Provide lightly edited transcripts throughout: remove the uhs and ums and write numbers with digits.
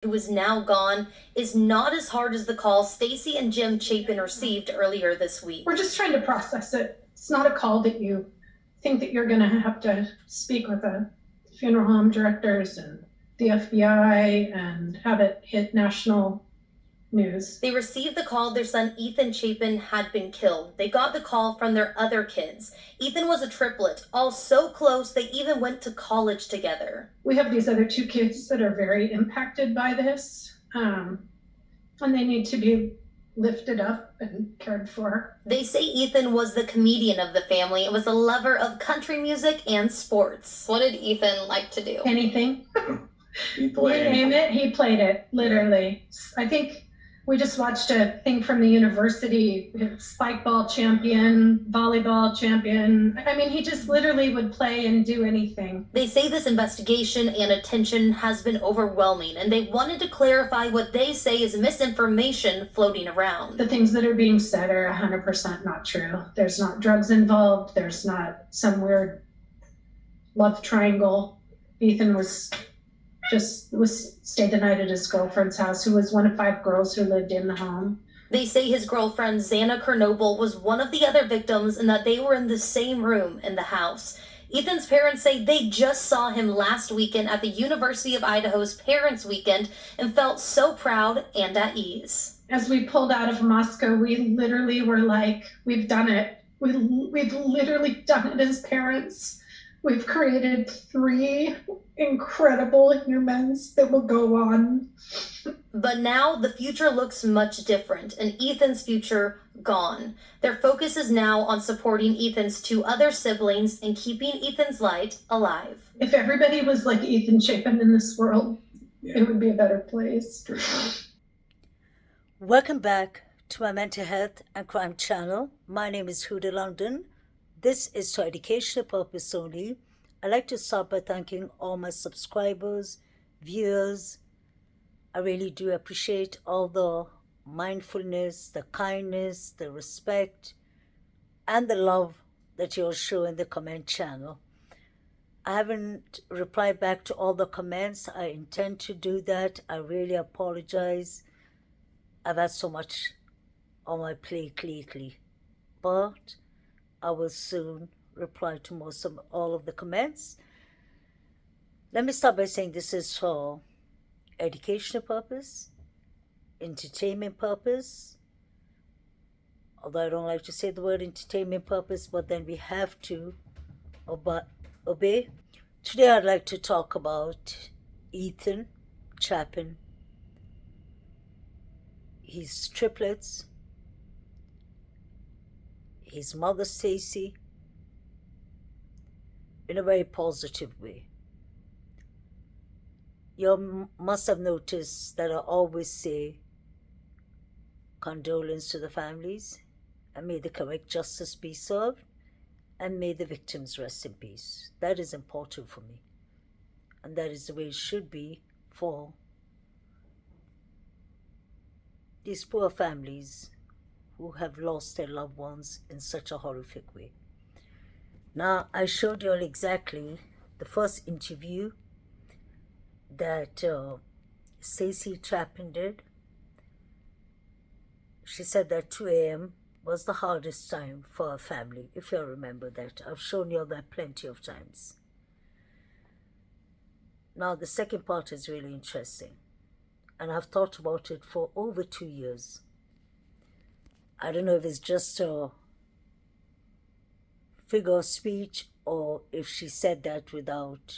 who is now gone, is not as hard as the call STACY and Jim Chapin received earlier this week. We're just trying to process it. It's not a call that you think that you're going to have to speak with the funeral home directors and the FBI and have it hit national news. They received the call their son Ethan Chapin had been killed. They got the call from their other kids. Ethan was a triplet, all so close they even went to college together. We have these other two kids that are very impacted by this, and they need to be lifted up and cared for. They say Ethan was the comedian of the family and was a lover of country music and sports. What did Ethan like to do? Anything. He played. You name it, he played it, literally. I think we just watched a thing from the university, spike ball champion, volleyball champion. I mean, he just literally would play and do anything. They say this investigation and attention has been overwhelming, and they wanted to clarify what they say is misinformation floating around. The things that are being said are 100% not true. There's not drugs involved. There's not some weird love triangle. Ethan was stayed the night at his girlfriend's house, who was one of 5 girls who lived in the home. They say his girlfriend, Xana Kernoble, was one of the other victims and that they were in the same room in the house. Ethan's parents say they just saw him last weekend at the University of Idaho's Parents' Weekend and felt so proud and at ease. As we pulled out of Moscow, we literally were like, we've done it. We've literally done it as parents. We've created 3 incredible humans that will go on. But now the future looks much different, and Ethan's future gone. Their focus is now on supporting Ethan's 2 other siblings and keeping Ethan's light alive. If everybody was like Ethan Chapin in this world, it would be a better place. For sure. Welcome back to my mental health and crime channel. My name is Huda London. This is for educational purpose only. I'd like to start by thanking all my subscribers, viewers. I really do appreciate all the mindfulness, the kindness, the respect, and the love that you'll show in the comment channel. I haven't replied back to all the comments. I intend to do that. I really apologize. I've had so much on my plate lately, but I will soon reply to all of the comments. Let me start by saying this is for educational purpose, entertainment purpose, although I don't like to say the word entertainment purpose, but then we have to obey. Today I'd like to talk about Ethan Chapin, his triplets, his mother STACY, in a very positive way. You must have noticed that I always say condolence to the families, and may the correct justice be served, and may the victims rest in peace. That is important for me, and that is the way it should be for these poor families who have lost their loved ones in such a horrific way. Now, I showed you all exactly the first interview that STACY Chapin did. She said that 2 a.m. was the hardest time for her family, if you remember that. I've shown you all that plenty of times. Now, the second part is really interesting, and I've thought about it for over 2 years. I don't know if it's just a figure of speech or if she said that without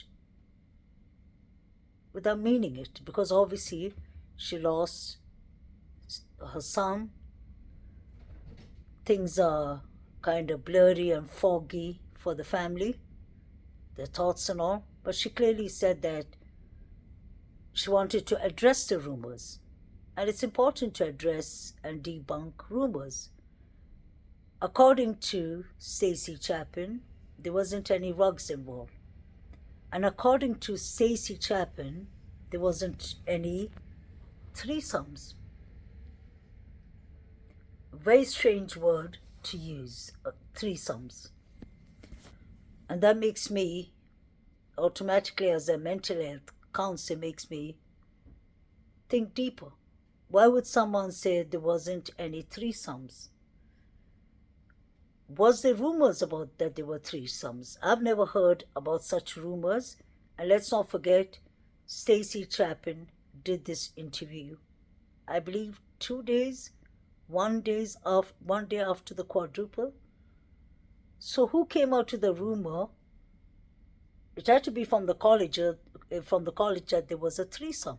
meaning it, because obviously she lost her son. Things are kind of blurry and foggy for the family, their thoughts and all, but she clearly said that she wanted to address the rumors, and it's important to address and debunk rumors. According to STACY Chapin, there wasn't any RUGS involved. And according to STACY Chapin, there wasn't any threesomes. A very strange word to use, threesomes. And that makes me, automatically as a mental health counselor, makes me think deeper. Why would someone say there wasn't any threesomes? Was there rumors about that there were threesomes? I've never heard about such rumors. And let's not forget, STACY Chapin did this interview, I believe 2 days, 1 day after the quadruple. So who came out with the rumor? It had to be from the college that there was a threesome.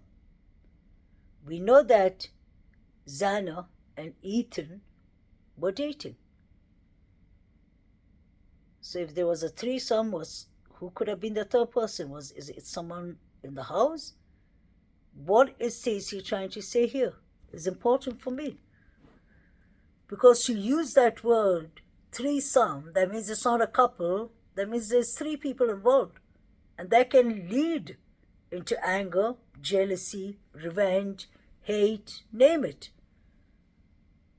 We know that Xana and Ethan were dating. So if there was a threesome, who could have been the third person? Is it someone in the house? What is STACY trying to say here? It's important for me. Because to use that word, threesome, that means it's not a couple, that means there's 3 people involved. And that can lead into anger, jealousy, revenge, hate, name it.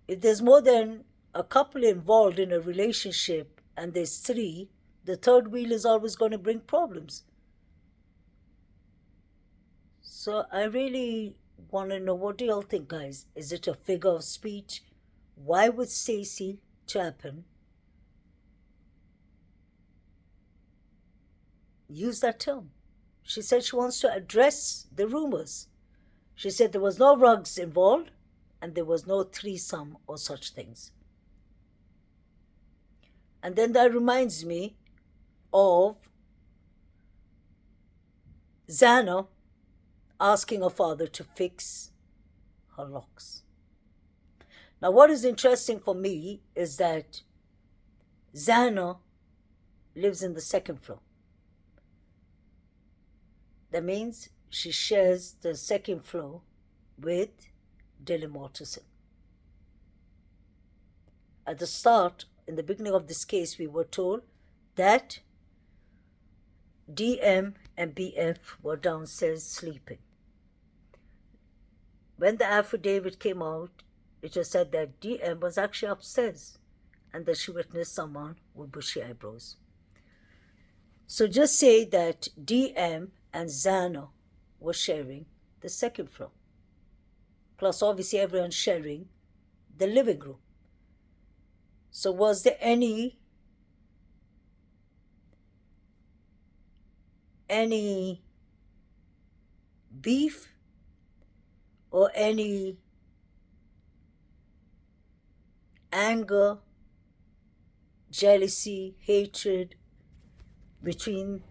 If there's more than a couple involved in a relationship and there's 3, the third wheel is always going to bring problems. So I really want to know, what do y'all think, guys? Is it a figure of speech? Why would STACY Chapin use that term? She said she wants to address the rumors. She said there was no RUGS involved and there was no threesome or such things. And then that reminds me of Xana asking her father to fix her locks. Now, what is interesting for me is that Xana lives in the 2nd floor. That means she shares the 2nd floor with Dylan Mortensen. At the start, in the beginning of this case, we were told that DM and BF were downstairs sleeping. When the affidavit came out, it was said that DM was actually upstairs and that she witnessed someone with bushy eyebrows. So just say that DM and Xana were sharing the 2nd floor. Plus, obviously, everyone's sharing the living room. So was there any beef or any anger, jealousy, hatred between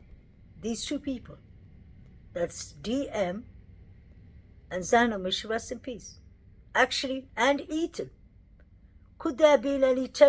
these 2 people? That's DM and Xana, may she rest in peace. Actually, and Ethan. Could there have been any tension